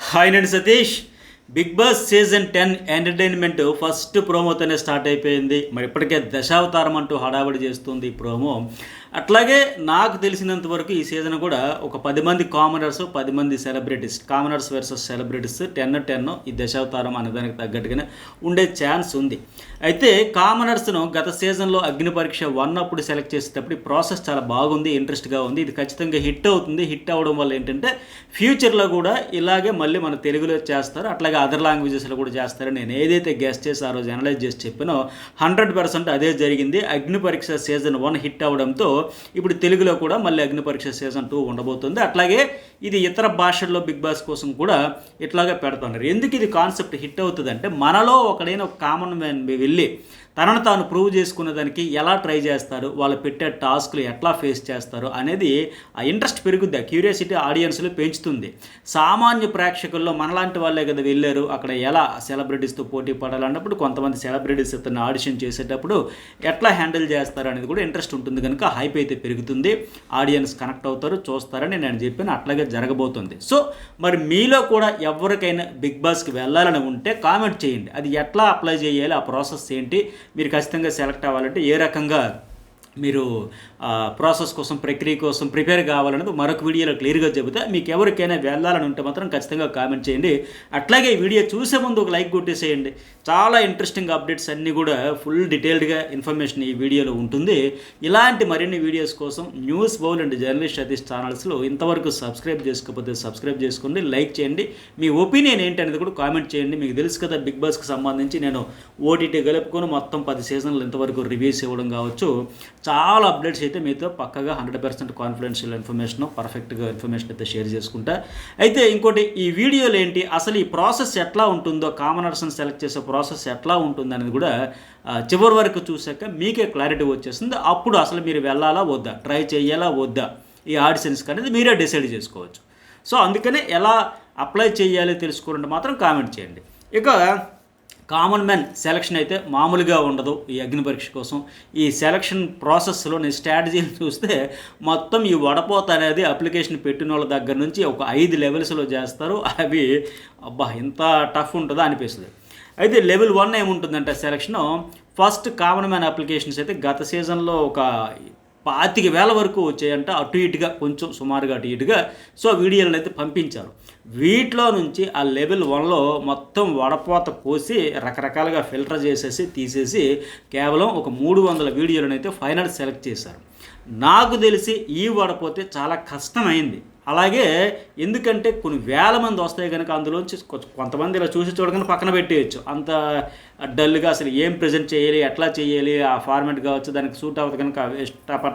Hi నేను Satish. Bigg Boss season 10 entertainment first ప్రోమోతోనే start అయిపోయింది. మరి ఇప్పటికే దశావతారం అంటూ హడావిడి చేస్తుంది ఈ ప్రోమో. అట్లాగే నాకు తెలిసినంత వరకు ఈ సీజన్ కూడా ఒక 10 మంది కామనర్స్, 10 మంది సెలబ్రిటీస్, కామనర్స్ వర్సెస్ సెలబ్రిటీస్ 10-10 ఈ దశావతారం అనే దానికి తగ్గట్టుగానే ఉండే ఛాన్స్ ఉంది. అయితే కామనర్స్ను గత సీజన్లో అగ్ని పరీక్ష 1 అప్పుడు సెలెక్ట్ చేసేటప్పుడు ఈ ప్రాసెస్ చాలా బాగుంది, ఇంట్రెస్ట్గా ఉంది. ఇది ఖచ్చితంగా హిట్ అవుతుంది. హిట్ అవ్వడం వల్ల ఏంటంటే ఫ్యూచర్లో కూడా ఇలాగే మళ్ళీ మన తెలుగులో చేస్తారు, అట్లాగే అదర్ లాంగ్వేజెస్లో కూడా చేస్తారు. నేను ఏదైతే గెస్ట్ చేసి ఆ రోజు అనలైజ్ చేసి చెప్పానో 100% అదే జరిగింది. అగ్ని పరీక్ష సీజన్ 1 హిట్ అవ్వడంతో ఇప్పుడు తెలుగులో కూడా మళ్ళీ అగ్ని పరీక్ష సీజన్ 2 ఉండబోతుంది. అట్లాగే ఇది ఇతర భాషల్లో బిగ్ బాస్ కోసం కూడా ఇట్లాగే పెడుతున్నారు. ఎందుకు ఇది కాన్సెప్ట్ హిట్ అవుతుంది అంటే, మనలో ఒకడైన ఒక కామన్ మ్యాన్ వెళ్ళి తనను తాను ప్రూవ్ చేసుకునే దానికి ఎలా ట్రై చేస్తారు, వాళ్ళు పెట్టే టాస్క్లు ఎట్లా ఫేస్ చేస్తారు అనేది ఆ ఇంట్రెస్ట్ పెరుగుద్ది, ఆ క్యూరియాసిటీ ఆడియన్స్లో పెంచుతుంది. సామాన్య ప్రేక్షకుల్లో మనలాంటి వాళ్ళే కదా వెళ్ళారు, అక్కడ ఎలా సెలబ్రిటీస్తో పోటీ పడాలన్నప్పుడు కొంతమంది సెలబ్రిటీస్ ఇతను ఆడిషన్ చేసేటప్పుడు ఎట్లా హ్యాండిల్ చేస్తారు అనేది కూడా ఇంట్రెస్ట్ ఉంటుంది. కనుక హైప్ అయితే పెరుగుతుంది, ఆడియన్స్ కనెక్ట్ అవుతారు, చూస్తారని నేను చెప్పాను. అట్లాగే జరగబోతుంది. సో మరి మీలో కూడా ఎవరికైనా బిగ్ బాస్కి వెళ్ళాలని ఉంటే కామెంట్ చేయండి. అది ఎట్లా అప్లై చేయాలి, ఆ ప్రాసెస్ ఏంటి, మీరు ఖచ్చితంగా సెలెక్ట్ అవ్వాలంటే ఏ రకంగా మీరు ప్రాసెస్ కోసం, ప్రక్రియ కోసం ప్రిపేర్ కావాలన్నది మరొక వీడియోలో క్లియర్గా చెబుతా. మీకు ఎవరికైనా వెళ్ళాలని ఉంటే మాత్రం ఖచ్చితంగా కామెంట్ చేయండి. అట్లాగే ఈ వీడియో చూసే ముందు ఒక లైక్ కొట్టేసేయండి. చాలా ఇంట్రెస్టింగ్ అప్డేట్స్ అన్నీ కూడా ఫుల్ డీటెయిల్డ్గా ఇన్ఫర్మేషన్ ఈ వీడియోలో ఉంటుంది. ఇలాంటి మరిన్ని వీడియోస్ కోసం news bowl and journalist Satish ఛానల్స్లో ఇంతవరకు సబ్స్క్రైబ్ చేసుకోకపోతే సబ్స్క్రైబ్ చేసుకోండి, లైక్ చేయండి. మీ ఒపీనియన్ ఏంటి అనేది కూడా కామెంట్ చేయండి. మీకు తెలుసు కదా, బిగ్ బాస్కి సంబంధించి నేను ఓటీటీ కలుపుకొని మొత్తం 10 సీజన్లు ఇంతవరకు రివ్యూస్ ఇవ్వడం కావచ్చు, చాలా అప్డేట్స్ అయితే మీతో పక్కగా 100% కాన్ఫిడెన్షియల్ ఇన్ఫర్మేషన్, పర్ఫెక్ట్గా ఇన్ఫర్మేషన్ అయితే షేర్ చేసుకుంటా. అయితే ఇంకోటి, ఈ వీడియోలో ఏంటి అసలు ఈ ప్రాసెస్ ఎట్లా ఉంటుందో, కామనర్స్ని సెలెక్ట్ చేసే ప్రాసెస్ ఎట్లా ఉంటుంది అనేది కూడా చివరి వరకు చూసాక మీకే క్లారిటీ వచ్చేస్తుంది. అప్పుడు అసలు మీరు వెళ్ళాలా వద్దా, ట్రై చేయాలా వద్దా ఈ ఆడిషన్స్కి అనేది మీరే డిసైడ్ చేసుకోవచ్చు. సో అందుకనే ఎలా అప్లై చేయాలో తెలుసుకోవాలంటే మాత్రం కామెంట్ చేయండి. ఇక కామన్ మ్యాన్ సెలక్షన్ అయితే మామూలుగా ఉండదు. ఈ అగ్ని పరీక్ష కోసం ఈ సెలక్షన్ ప్రాసెస్లో నేను స్ట్రాటజీని చూస్తే మొత్తం ఈ వడపోత అనేది అప్లికేషన్ పెట్టిన వాళ్ళ దగ్గర నుంచి ఒక 5 లెవెల్స్లో చేస్తారు. అవి అబ్బా ఇంత టఫ్ ఉంటుందో అనిపిస్తుంది. అయితే లెవెల్ 1 ఏముంటుందంటే selection, first common man applications అయితే గత సీజన్లో ఒక 25,000 వరకు వచ్చాయంట, అటు ఇటుగా కొంచెం సుమారుగా అటు ఇటుగా. సో వీడియోలను అయితే పంపించారు. వీటిలో నుంచి ఆ లెవెల్ 1లో మొత్తం వడపోత పోసి రకరకాలుగా ఫిల్టర్ చేసేసి తీసేసి కేవలం ఒక 300 వీడియోలను అయితే ఫైనల్ సెలెక్ట్ చేశారు. నాకు తెలిసి ఈ వడపోతే చాలా కష్టమైంది. అలాగే ఎందుకంటే కొన్ని వేల మంది వస్తాయి కనుక అందులోంచి కొంతమంది ఇలా చూసి చూడగానే పక్కన పెట్టేయచ్చు. అంత డల్గా అసలు ఏం ప్రజెంట్ చేయాలి, ఎట్లా చేయాలి, ఆ ఫార్మాట్ కావచ్చు దానికి సూట్ అవ్వదు కనుక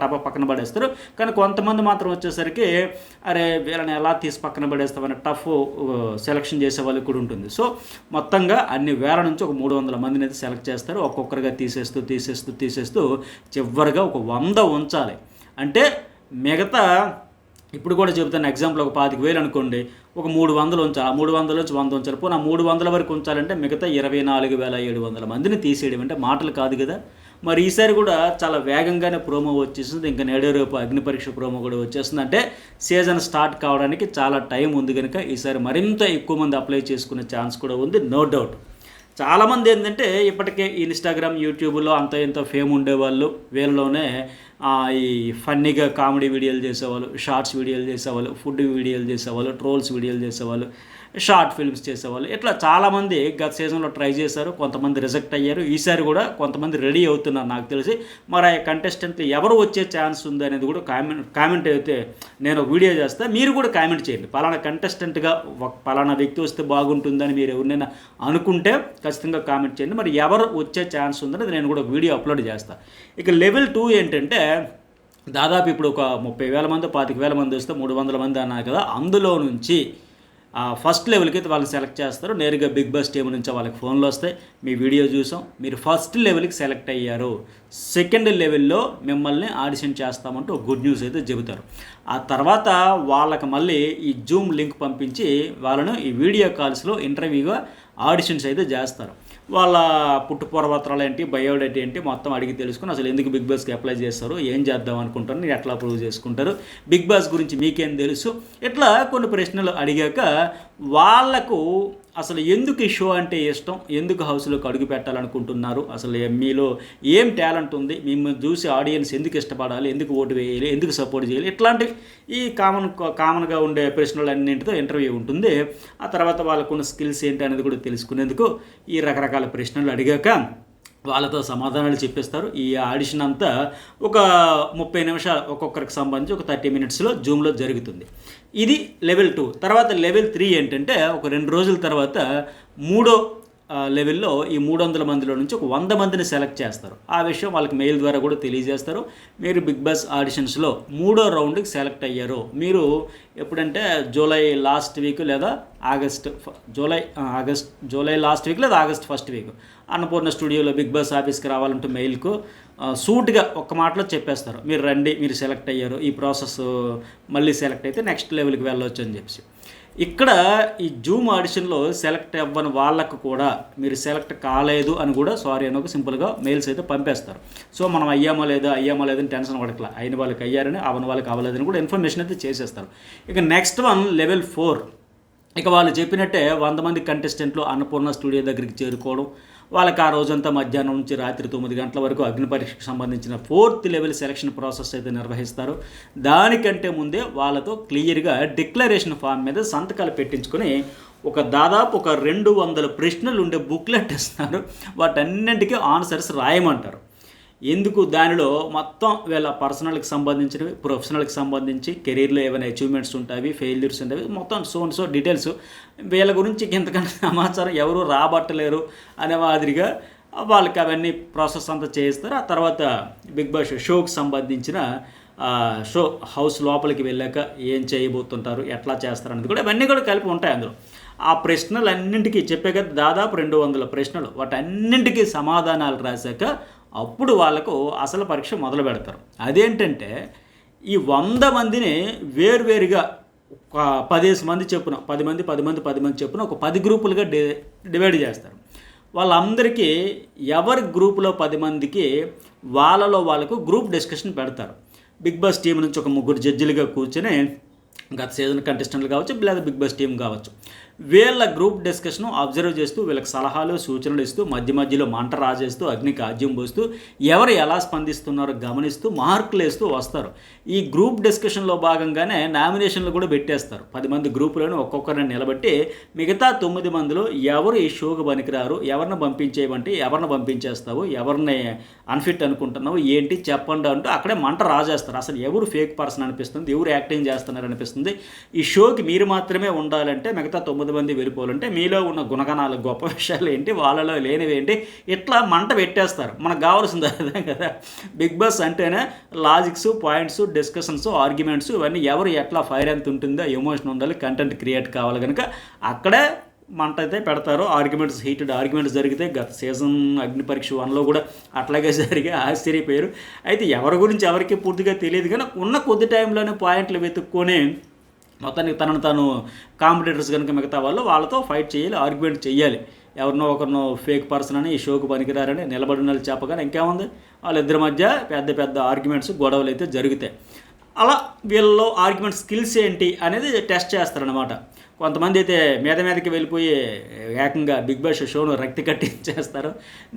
టపా పక్కన పడేస్తారు. కానీ కొంతమంది మాత్రం వచ్చేసరికి అరే వీళ్ళని ఎలా తీసి పక్కన పడేస్తామని టఫ్ సెలక్షన్ చేసే వాళ్ళకి కూడా ఉంటుంది. సో మొత్తంగా అన్ని వేల నుంచి ఒక 300 మందిని అయితే సెలెక్ట్ చేస్తారు. ఒక్కొక్కరుగా తీసేస్తూ చివరిగా ఒక 100 ఉంచాలి. అంటే మిగతా ఇప్పుడు కూడా చెబుతాను, ఎగ్జాంపుల్ ఒక 25,000 అనుకోండి, ఒక 300 ఉంచాలి. ఆ 300 నుంచి 100 ఉంచాలి. పోనీ ఆ 300 వరకు ఉంచాలంటే మిగతా 24,700 మందిని తీసేయడం అంటే మాటలు కాదు కదా. మరి ఈసారి కూడా చాలా వేగంగానే ప్రోమో వచ్చేసింది. ఇంకా నేడే రేపు అగ్ని పరీక్ష ప్రోమో కూడా వచ్చేస్తుంది. అంటే సీజన్ స్టార్ట్ కావడానికి చాలా టైం ఉంది కనుక ఈసారి మరింత ఎక్కువ మంది అప్లై చేసుకునే ఛాన్స్ కూడా ఉంది, నో డౌట్. చాలామంది ఏంటంటే ఇప్పటికే ఇన్స్టాగ్రామ్, యూట్యూబ్లో అంత ఎంతో ఫేమ్ ఉండేవాళ్ళు, వీళ్ళలోనే ఈ ఫన్నీగా కామెడీ వీడియోలు చేసేవాళ్ళు, షార్ట్స్ వీడియోలు చేసేవాళ్ళు, ఫుడ్ వీడియోలు చేసేవాళ్ళు, ట్రోల్స్ వీడియోలు చేసేవాళ్ళు, షార్ట్ ఫిల్మ్స్ చేసేవాళ్ళు, ఇట్లా చాలామంది గత సీజన్లో ట్రై చేశారు. కొంతమంది రిజెక్ట్ అయ్యారు. ఈసారి కూడా కొంతమంది రెడీ అవుతున్నారు నాకు తెలిసి. మరి ఆ కంటెస్టెంట్లు ఎవరు వచ్చే ఛాన్స్ ఉంది అనేది కూడా కామెంట్ అయితే నేను ఒక వీడియో చేస్తాను, మీరు కూడా కామెంట్ చేయండి. పలానా కంటెస్టెంట్గా పలానా వ్యక్తి వస్తే బాగుంటుందని మీరు ఎవరినైనా అనుకుంటే ఖచ్చితంగా కామెంట్ చేయండి. మరి ఎవరు వచ్చే ఛాన్స్ ఉందనేది నేను కూడా ఒక వీడియో అప్లోడ్ చేస్తాను. ఇక లెవెల్ 2 ఏంటంటే, దాదాపు ఇప్పుడు ఒక 30,000 మంది 25,000 మంది వస్తే 300 మంది అన్నారు కదా, అందులో నుంచి ఫస్ట్ లెవెల్కి అయితే వాళ్ళని సెలెక్ట్ చేస్తారు. నేరుగా బిగ్ బాస్ టీం నుంచి వాళ్ళకి ఫోన్లు వస్తాయి, మీ వీడియో చూసాం, మీరు ఫస్ట్ లెవెల్కి సెలెక్ట్ అయ్యారు, సెకండ్ లెవెల్లో మిమ్మల్ని ఆడిషన్ చేస్తామంటూ గుడ్ న్యూస్ అయితే చెబుతారు. ఆ తర్వాత వాళ్ళకి మళ్ళీ ఈ జూమ్ లింక్ పంపించి వాళ్ళను ఈ వీడియో కాల్స్లో ఇంటర్వ్యూగా ఆడిషన్స్ అయితే చేస్తారు. వాళ్ళ పుట్టుపూర్వత్రాలు ఏంటి, బయోడేటా ఏంటి మొత్తం అడిగి తెలుసుకుని అసలు ఎందుకు బిగ్ బాస్కి అప్లై చేస్తారు, ఏం చేద్దాం అనుకుంటారు, మీరు ఎట్లా ప్రూవ్ చేసుకుంటారు, బిగ్ బాస్ గురించి మీకేం తెలుసు, ఇట్లా కొన్ని ప్రశ్నలు అడిగాక వాళ్లకు అసలు ఎందుకు ఈ షో అంటే ఇష్టం, ఎందుకు హౌస్లోకి అడుగు పెట్టాలనుకుంటున్నారు, అసలు మీలో ఏం టాలెంట్ ఉంది, మిమ్మల్ని చూసి ఆడియన్స్ ఎందుకు ఇష్టపడాలి, ఎందుకు ఓటు వేయాలి, ఎందుకు సపోర్ట్ చేయాలి, ఇట్లాంటివి ఈ కామన్గా ఉండే ప్రశ్నలన్నింటితో ఇంటర్వ్యూ ఉంటుంది. ఆ తర్వాత వాళ్ళకున్న స్కిల్స్ ఏంటి అనేది కూడా తెలుసుకునేందుకు ఈ రకరకాల ప్రశ్నలు అడిగాక వాళ్ళతో సమాధానాలు చెప్పేస్తారు. ఈ ఆడిషన్ అంతా ఒక 30 నిమిషాలు ఒక్కొక్కరికి సంబంధించి ఒక 30 మినిట్స్లో జూమ్లో జరుగుతుంది. ఇది లెవెల్ 2. తర్వాత లెవెల్ 3 ఏంటంటే ఒక 2 రోజుల తర్వాత మూడో లెవెల్లో ఈ 300 మందిలో నుంచి ఒక 100 మందిని సెలెక్ట్ చేస్తారు. ఆ విషయం వాళ్ళకి మెయిల్ ద్వారా కూడా తెలియజేస్తారు. మీరు బిగ్ బాస్ ఆడిషన్స్లో 3వ రౌండ్కి సెలెక్ట్ అయ్యారు. మీరు ఎప్పుడంటే జూలై లాస్ట్ వీక్ లేదా జూలై లాస్ట్ వీక్ లేదా ఆగస్ట్ ఫస్ట్ వీక్ అన్నపూర్ణ స్టూడియోలో బిగ్ బాస్ ఆఫీస్కి రావాలంటే మెయిల్కు సూట్గా ఒక్క మాటలో చెప్పేస్తారు, మీరు రండి, మీరు సెలెక్ట్ అయ్యారు, ఈ ప్రాసెస్ మళ్ళీ సెలెక్ట్ అయితే నెక్స్ట్ లెవెల్కి వెళ్ళవచ్చు అని చెప్పి. ఇక్కడ ఈ జూమ్ ఆడిషన్లో సెలెక్ట్ అవ్వని వాళ్ళకు కూడా మీరు సెలెక్ట్ కాలేదు అని కూడా సారీ అని ఒక సింపుల్గా మెయిల్స్ అయితే పంపేస్తారు. సో మనం అయ్యామో లేదని టెన్షన్ పడట్లా, అయిన వాళ్ళకి అయ్యారని అవని వాళ్ళకి అవ్వలేదని కూడా ఇన్ఫర్మేషన్ అయితే చేసేస్తారు. ఇక నెక్స్ట్ వన్ లెవెల్ 4. ఇక వాళ్ళు చెప్పినట్టే 100 మంది కంటెస్టెంట్లు అన్నపూర్ణ స్టూడియో దగ్గరికి చేరుకోవడం, వాళ్ళకి ఆ రోజంతా మధ్యాహ్నం నుంచి రాత్రి 9 గంటల వరకు అగ్ని పరీక్షకు సంబంధించిన 4th లెవెల్ సెలక్షన్ ప్రాసెస్ అయితే నిర్వహిస్తారు. దానికంటే ముందే వాళ్ళతో క్లియర్గా డిక్లరేషన్ ఫామ్ మీద సంతకాలు పెట్టించుకొని దాదాపు ఒక 200 ప్రశ్నలు ఉండే బుక్లెట్ ఇస్తారు. వాటన్నింటికీ ఆన్సర్స్ రాయమంటారు. ఎందుకు దానిలో మొత్తం వీళ్ళ పర్సనల్కి సంబంధించినవి, ప్రొఫెషనల్కి సంబంధించి, కెరీర్లో ఏమైనా అచీవ్మెంట్స్ ఉంటాయి, ఫెయిల్యూర్స్ ఉంటాయి, మొత్తం సో డీటెయిల్స్ వీళ్ళ గురించి ఇంతకంటే సమాచారం ఎవరు రాబట్టలేరు అనే మాదిరిగా వాళ్ళకి అవన్నీ ప్రాసెస్ అంతా చేయిస్తారు. ఆ తర్వాత బిగ్ బాస్ షోకి సంబంధించిన షో హౌస్ లోపలికి వెళ్ళాక ఏం చేయబోతుంటారు, ఎట్లా చేస్తారు అనేది కూడా ఇవన్నీ కూడా కలిపి ఉంటాయి అందులో. ఆ ప్రశ్నలన్నింటికీ చెప్పే కదా దాదాపు 200 ప్రశ్నలు, వాటన్నింటికీ సమాధానాలు రాశాక అప్పుడు వాళ్ళకు అసలు పరీక్ష మొదలు పెడతారు. అదేంటంటే ఈ 100 మందిని వేరువేరుగా ఒక 10 మంది చెప్పున 10 మంది చెప్పున ఒక 10 గ్రూపులుగా డివైడ్ చేస్తారు. వాళ్ళందరికీ ఎవరి గ్రూపులో 10 మందికి వాళ్ళకు గ్రూప్ డిస్కషన్ పెడతారు. బిగ్ బాస్ టీం నుంచి ఒక 3 జడ్జిలుగా కూర్చొని గత సీజన్ కంటెస్టెంట్లు కావచ్చు లేదా బిగ్ బాస్ టీం కావచ్చు, వీళ్ళ గ్రూప్ డిస్కషన్ అబ్జర్వ్ చేస్తూ వీళ్ళకి సలహాలు సూచనలు ఇస్తూ మధ్యలో మంట రాజేస్తూ అగ్నికి ఆజ్యం పోస్తూ ఎవరు ఎలా స్పందిస్తున్నారో గమనిస్తూ మార్కులు వేస్తూ వస్తారు. ఈ గ్రూప్ డిస్కషన్లో భాగంగానే నామినేషన్లు కూడా పెట్టేస్తారు. 10 మంది గ్రూపులను ఒక్కొక్కరిని నిలబెట్టి మిగతా 9 మందిలో ఎవరు ఈ షోకి పనికిరారు, ఎవరిని పంపించేయమంటే ఎవరిని పంపించేస్తావు, ఎవరిని అన్ఫిట్ అనుకుంటున్నావు, ఏంటి చెప్పండి అంటూ అక్కడే మంట రాజేస్తారు. అసలు ఎవరు ఫేక్ పర్సన్ అనిపిస్తుంది, ఎవరు యాక్టింగ్ చేస్తున్నారు అనిపిస్తుంది. ఈ షోకి మీరు మాత్రమే ఉండాలంటే మిగతా 9 మంది వెళ్ళిపోవాలంటే మీలో ఉన్న గుణగణాలు, గొప్ప విషయాలు ఏంటి, వాళ్ళలో లేనివి ఏంటి, ఇట్లా మంట పెట్టేస్తారు. మనకు కావాల్సింది అదే కదా. బిగ్ బాస్ అంటేనే లాజిక్స్, పాయింట్స్, డిస్కషన్స్, ఆర్గ్యుమెంట్స్, ఇవన్నీ ఎవరు ఎట్లా ఫైర్ ఎంత ఉంటుందో, ఎమోషన్ ఉండాలి, కంటెంట్ క్రియేట్ కావాలి కనుక అక్కడే మంట అయితే పెడతారు. హీటెడ్ ఆర్గ్యుమెంట్స్ జరిగితే గత సీజన్ అగ్ని పరీక్ష 1లో కూడా అట్లాగే జరిగే ఆశ్చర్యపోయారు. అయితే ఎవరి గురించి ఎవరికి పూర్తిగా తెలియదు కానీ ఉన్న కొద్ది టైంలోనే పాయింట్లు వెతుక్కొని మొత్తానికి తాను కాంపిటేటర్స్ కనుక మిగతా వాళ్ళతో ఫైట్ చేయాలి, ఆర్గ్యుమెంట్ చేయాలి. ఎవరినో ఒకరినో ఫేక్ పర్సన్ అని ఈ షోకు పనికిరారని నిలబడిన చెప్పగానే ఇంకేముంది, వాళ్ళిద్దరి మధ్య పెద్ద ఆర్గ్యుమెంట్స్, గొడవలు అయితే జరుగుతాయి. అలా వీళ్ళలో ఆర్గ్యుమెంట్ స్కిల్స్ ఏంటి అనేది టెస్ట్ చేస్తారనమాట. కొంతమంది అయితే మీదకి వెళ్ళిపోయి ఏకంగా బిగ్ బాస్ షోను రక్తి కట్టించేస్తారు.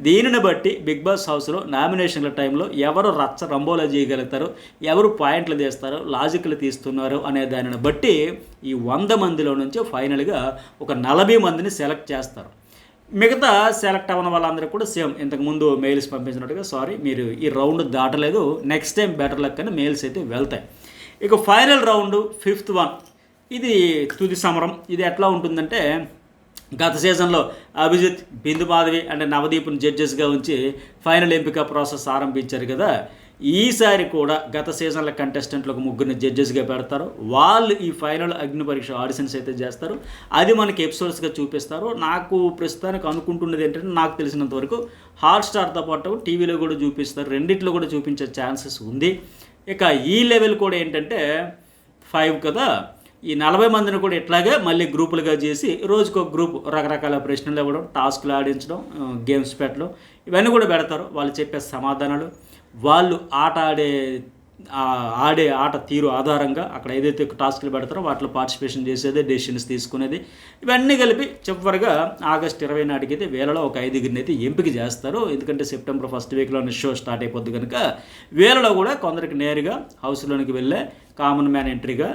దీనిని బట్టి బిగ్ బాస్ హౌస్లో నామినేషన్ల టైంలో ఎవరు రంబోలా చేయగలుగుతారు, ఎవరు పాయింట్లు తీస్తారు, లాజిక్లు తీస్తున్నారు అనే దానిని బట్టి ఈ 100 మందిలో నుంచి ఫైనల్గా ఒక 40 మందిని సెలెక్ట్ చేస్తారు. మిగతా సెలెక్ట్ అవ్వని వాళ్ళందరూ కూడా సేమ్ ఇంతకుముందు మెయిల్స్ పంపించినట్టుగా సారీ మీరు ఈ రౌండ్ దాటలేదు, నెక్స్ట్ టైం బెటర్ లక్ అని మెయిల్స్ అయితే వెళ్తాయి. ఇక ఫైనల్ రౌండ్ 5th వన్, ఇది తుది సమరం. ఇది ఎట్లా ఉంటుందంటే గత సీజన్లో అభిజిత్, బిందు మాధవి అంటే నవదీప్ను జడ్జెస్గా ఉంచి ఫైనల్ ఎంపిక ప్రాసెస్ ఆరంభించారు కదా. ఈసారి కూడా గత సీజన్ల కంటెస్టెంట్లకు 3 జడ్జెస్గా పెడతారు. వాళ్ళు ఈ ఫైనల్ అగ్ని పరీక్ష ఆడిషన్స్ అయితే చేస్తారు. అది మనకి ఎపిసోడ్స్గా చూపిస్తారు. నాకు ప్రస్తుతానికి అనుకుంటున్నది ఏంటంటే నాకు తెలిసినంత వరకు హాట్స్టార్తో పాటు టీవీలో కూడా చూపిస్తారు, రెండిట్లో కూడా చూపించే ఛాన్సెస్ ఉంది. ఇక ఈ లెవెల్ కూడా ఏంటంటే 5 కదా, ఈ 40 మందిని కూడా ఇట్లాగే మళ్ళీ గ్రూపులుగా చేసి రోజుకొక గ్రూప్ రకరకాల ప్రశ్నలు ఇవ్వడం, టాస్క్లు ఆడించడం, గేమ్స్ పెట్టడం, ఇవన్నీ కూడా పెడతారు. వాళ్ళు చెప్పే సమాధానాలు, వాళ్ళు ఆట ఆడే ఆడే ఆట తీరు ఆధారంగా అక్కడ ఏదైతే టాస్క్లు పెడతారో వాటిలో పార్టిసిపేషన్ చేసేది, డెసిషన్స్ తీసుకునేది, ఇవన్నీ కలిపి చివరిగా ఆగస్టు 20 నాటికి అయితే వీళ్ళలో ఒక 5గురిని అయితే ఎంపిక చేస్తారు. ఎందుకంటే సెప్టెంబర్ ఫస్ట్ వీక్లోనే షో స్టార్ట్ అయిపోద్ది కనుక వీళ్ళలో కూడా కొందరికి నేరుగా హౌస్లోనికి వెళ్ళే కామన్ మ్యాన్ ఎంట్రీగా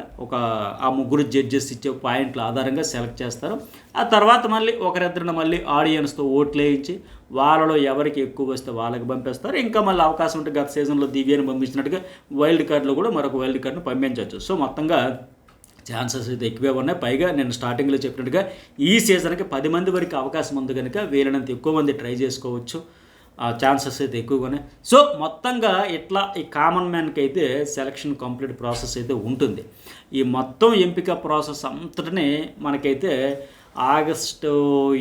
ఆ 3 జడ్జెస్ ఇచ్చే పాయింట్ల ఆధారంగా సెలెక్ట్ చేస్తారు. ఆ తర్వాత మళ్ళీ ఒకరిద్దరిని మళ్ళీ ఆడియన్స్తో ఓట్లు వేయించి వాళ్ళలో ఎవరికి ఎక్కువ వస్తే వాళ్ళకి పంపిస్తారు. ఇంకా మళ్ళీ అవకాశం ఉంటే గత సీజన్లో దివ్యాన్ని పంపించినట్టుగా వైల్డ్ కార్డులో కూడా మరొక వైల్డ్ కార్డును పంపించవచ్చు. సో మొత్తంగా ఛాన్సెస్ అయితే ఎక్కువే ఉన్నాయి. పైగా నేను స్టార్టింగ్లో చెప్పినట్టుగా ఈ సీజన్కి 10 మంది వరకు అవకాశం ఉంది కనుక వీళ్ళనంత ఎక్కువ మంది ట్రై చేసుకోవచ్చు. ఛాన్సెస్ అయితే ఎక్కువగానే. సో మొత్తంగా ఇట్లా ఈ కామన్ మ్యాన్కి అయితే సెలక్షన్ కంప్లీట్ ప్రాసెస్ అయితే ఉంటుంది. ఈ మొత్తం ఎంపిక ప్రాసెస్ అంతటినీ మనకైతే ఆగస్టు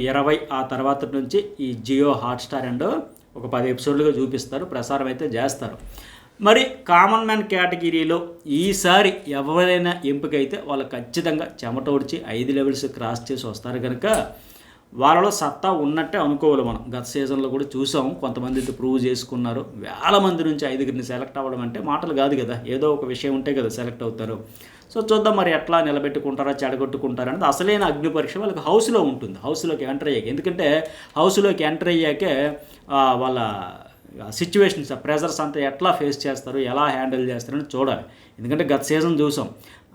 20 ఆ తర్వాత నుంచి ఈ జియో హాట్స్టార్ అండ్ ఒక 10 ఎపిసోడ్లుగా చూపిస్తారు, ప్రసారం అయితే చేస్తారు. మరి కామన్ మ్యాన్ కేటగిరీలో ఈసారి ఎవరైనా ఎంపిక అయితే వాళ్ళు ఖచ్చితంగా చెమట ఉడిచి 5 లెవెల్స్ క్రాస్ చేసి వస్తారు కనుక వాళ్ళలో సత్తా ఉన్నట్టే అనుకోవాలి. మనం గత సీజన్లో కూడా చూసాం, కొంతమంది అయితే ప్రూవ్ చేసుకున్నారు. వేల మంది నుంచి 5గురిని సెలెక్ట్ అవ్వడం అంటే మాటలు కాదు కదా, ఏదో ఒక విషయం ఉంటే కదా సెలెక్ట్ అవుతారు. సో చూద్దాం మరి ఎట్లా నిలబెట్టుకుంటారా చెడగొట్టుకుంటారా అనేది అసలైన అగ్ని పరీక్ష వాళ్ళకి హౌస్లో ఉంటుంది. హౌస్లోకి ఎంటర్ అయ్యాక, ఎందుకంటే హౌస్లోకి ఎంటర్ అయ్యాకే వాళ్ళ సిచ్యువేషన్స్, ప్రెజర్స్ అంతా ఎట్లా ఫేస్ చేస్తారు, ఎలా హ్యాండిల్ చేస్తారని చూడాలి. ఎందుకంటే గత సీజన్ చూసాం,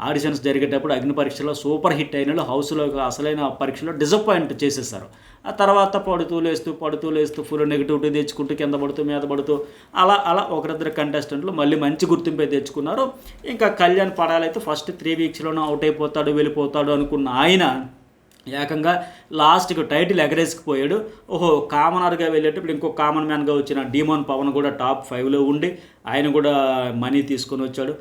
ఆడిషన్స్ జరిగేటప్పుడు అగ్ని పరీక్షలో సూపర్ హిట్ అయిన వాళ్ళు హౌస్లో అసలైన పరీక్షలో డిసప్పాయింట్ చేసేస్తారు. ఆ తర్వాత పడుతూ లేస్తూ ఫుల్ నెగిటివిటీ తెచ్చుకుంటూ కింద పడుతూ మీద పడుతూ అలా ఒకరిద్దరు కంటెస్టెంట్లు మళ్ళీ మంచి గుర్తింపు తెచ్చుకున్నారు. ఇంకా కళ్యాణ్ పడాలైతే ఫస్ట్ 3 వీక్స్లోనే అవుట్ అయిపోతాడు, వెళ్ళిపోతాడు అనుకున్న ఆయన ఏకంగా లాస్ట్కి టైటిల్ ఎగరేసుకుపోయాడు. కామనర్గా వెళ్ళేటప్పుడు ఇంకో కామన్ మ్యాన్గా వచ్చిన డీమోన్ పవన్ కూడా టాప్ 5లో ఉండి ఆయన కూడా మనీ తీసుకొని వచ్చాడు,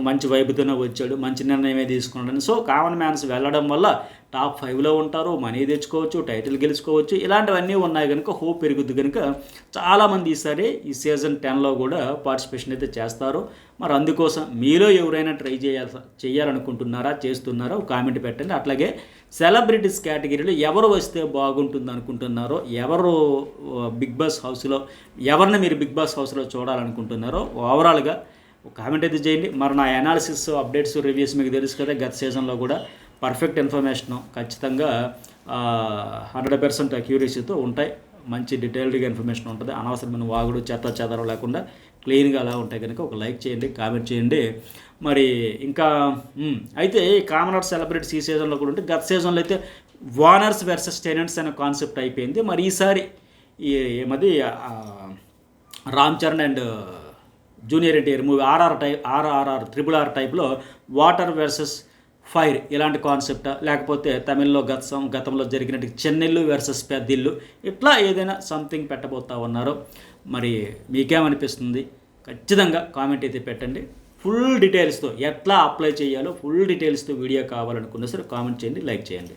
మంచి వైపుతోనే వచ్చాడు, మంచి నిర్ణయమే తీసుకున్నాడని. సో కామన్ మ్యాన్స్ వెళ్ళడం వల్ల టాప్ 5లో ఉంటారు, మనీ తెచ్చుకోవచ్చు, టైటిల్ గెలుచుకోవచ్చు, ఇలాంటివన్నీ ఉన్నాయి కనుక హోప్ పెరుగుద్ది కనుక చాలామంది ఈసారి ఈ సీజన్ 10లో కూడా పార్టిసిపేషన్ అయితే చేస్తారు. మరి అందుకోసం మీలో ఎవరైనా ట్రై చేయాలనుకుంటున్నారా, చేస్తున్నారో కామెంట్ పెట్టండి. అట్లాగే సెలబ్రిటీస్ కేటగిరీలో ఎవరు వస్తే బాగుంటుంది అనుకుంటున్నారో, ఎవరు బిగ్ బాస్ హౌస్లో ఎవరిని మీరు బిగ్ బాస్ హౌస్లో చూడాలనుకుంటున్నారో ఓవరాల్గా కామెంట్ అయితే చేయండి. మరి నా అనాలిసిస్, అప్డేట్స్, రివ్యూస్ మీకు తెలుసు కదా, గత సీజన్లో కూడా పర్ఫెక్ట్ ఇన్ఫర్మేషన్ ఖచ్చితంగా 100% అక్యూరసీతో ఉంటాయి. మంచి డీటెయిల్డ్గా ఇన్ఫర్మేషన్ ఉంటుంది. అనవసరమైన వాగుడు చెదరం లేకుండా క్లీన్గా అలా ఉంటాయి కనుక ఒక లైక్ చేయండి, కామెంట్ చేయండి. మరి ఇంకా అయితే కామనర్ సెలబ్రిటీస్ ఈ సీజన్లో కూడా ఉంటే, గత సీజన్లో అయితే ఓనర్స్ వర్సెస్ టెనెంట్స్ అనే కాన్సెప్ట్ అయిపోయింది. మరి ఈసారి ఏమది Ram Charan and junior NTR movie RRR టైప్లో వాటర్ వర్సెస్ ఫైర్ ఇలాంటి కాన్సెప్టా, లేకపోతే తమిళ్లో గతంలో జరిగినట్టు చెన్నెల్లు వర్సెస్ పెద్దిల్లు, ఇట్లా ఏదైనా సంథింగ్ పెట్టబోతా ఉన్నారు. మరి మీకేమనిపిస్తుంది ఖచ్చితంగా కామెంట్ అయితే పెట్టండి. ఫుల్ డీటెయిల్స్తో ఎట్లా అప్లై చేయాలో ఫుల్ డీటెయిల్స్తో వీడియో కావాలనుకున్నా సరే కామెంట్ చేయండి, లైక్ చేయండి.